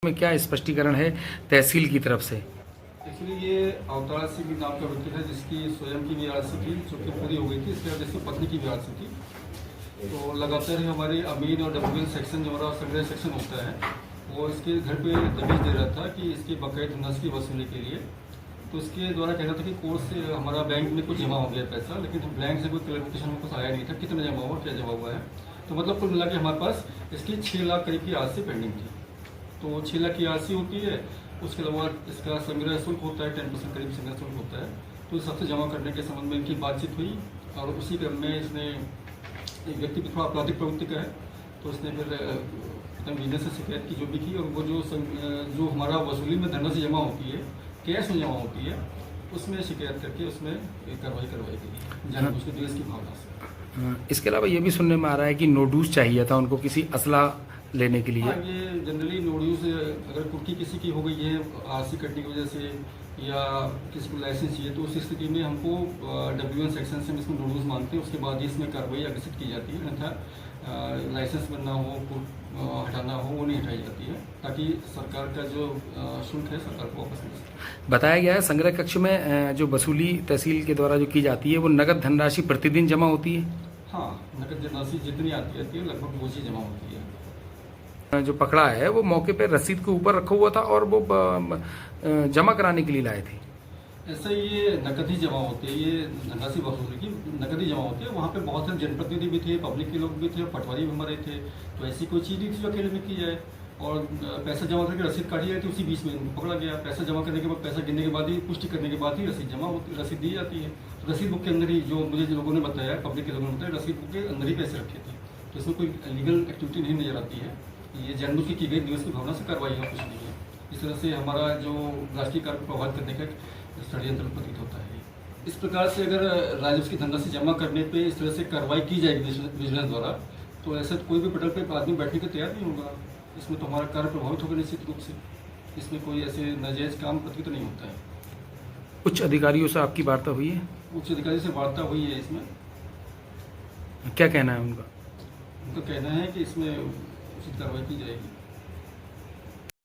में क्या स्पष्टीकरण है तहसील की तरफ से? एक्चुअली ये अवतार सिंह नाम का व्यक्ति है जिसकी स्वयं की भी आरसी थी जो कि पूरी हो गई थी। इसके बाद इसकी पत्नी की भी आरसी थी। तो लगातार ही हमारे अमीन और डब्ल्यू सेक्शन जो हमारा संग्रह सेक्शन होता है वो इसके घर पे दबिश दे रहा था कि इसकी बकाया धनराशि की वसूली के लिए। तो इसके द्वारा कहना था कि कोर्ट से हमारा बैंक में कुछ जमा हो गया पैसा, लेकिन बैंक से कोई क्लैरिफिकेशन में कुछ आया नहीं था कितना जमा हुआ क्या जमा हुआ है। तो मतलब कुल मिला के हमारे पास इसकी 6 लाख करीब की आरसी पेंडिंग थी। तो 6 लाख की आरसी होती है, उसके अलावा इसका संग्रह शुल्क होता है 10% करीब संग्रह शुल्क होता है। तो इस सबसे जमा करने के संबंध में इनकी बातचीत हुई और उसी क्रम में इसने एक व्यक्ति भी थोड़ा आपराधिक प्रवृत्ति का है तो इसने फिर बिजनेस से शिकायत की जो भी की। और वो जो हमारा वसूली में धनराशि जमा होती है, कैश में जमा होती है, उसमें शिकायत करके उसमें कार्रवाई करवाई गई जानबूझ के देश की भावना से। इसके अलावा ये भी सुनने में आ रहा है कि नोटूस चाहिए था उनको किसी असला लेने के लिए। हाँ, ये जनरली नोटूस अगर कुर्की किसी की हो गई है आरसी कटने की वजह से या किसी को लाइसेंस चाहिए तो उस स्थिति में हमको W1 सेक्शन से हम इसमें नोटूस मांगते हैं। उसके बाद ही इसमें कार्रवाई अग्रसित की जाती है, अन्यथा लाइसेंस बनना हो हटाना हो वो नहीं हटाई जाती है ताकि सरकार का जो शुल्क है सरकार को वापस मिल सके। बताया गया है संग्रह कक्ष में जो वसूली तहसील के द्वारा जो की जाती है वो नगद धनराशि प्रतिदिन जमा होती है। हाँ, नगद धनराशि जितनी आती है लगभग वो चीज़ जमा होती है। जो पकड़ा है वो मौके पर रसीद के ऊपर रखा हुआ था और वो जमा कराने के लिए लाए थे। ऐसा ये नकद ही जमा होती है, ये धनराशि वसूली की नकद ही जमा होती है। वहाँ पे बहुत सारे जनप्रतिनिधि भी थे, पब्लिक के लोग भी थे, पटवारी भी हमारे थे। तो ऐसी कोई चीज़ नहीं थी जो अकेले में की जाए। और पैसा जमा करके रसीद काटी जाती है, उसी बीच में इनको पकड़ा गया। पैसा जमा करने के बाद पैसा गिनने के बाद ही पुष्टि करने के बाद ही रसीद दी जाती है। तो रसीद बुक के अंदर ही जो मुझे लोगों ने बताया, पब्लिक के लोगों ने बताया, रसीद बुक के अंदर ही पैसे रखे थे। तो इसमें कोई लीगल एक्टिविटी नहीं नजर आती है। ये जानबूझ की गई दिवस की भावना से कार्रवाई है, कुछ नहीं है। इस तरह से हमारा जो राष्ट्रीय कार्य को प्रभावित करने का षड्यंत्र प्रतीत होता है। इस प्रकार से अगर राजस्व की धनराशि जमा करने पे इस तरह से कार्रवाई की जाएगी विजिलेंस द्वारा तो ऐसे कोई भी पटल पे आदमी बैठने को तैयार नहीं होगा। इसमें तो हमारा कार्य प्रभावित होगा निश्चित रूप से। इसमें कोई ऐसे नाजायज काम प्रतीत नहीं होता है। उच्च अधिकारियों से आपकी वार्ता हुई है? उच्च अधिकारी से वार्ता हुई है। इसमें क्या कहना है उनका? उनका कहना है कि इसमें उचित कार्रवाई की जाएगी।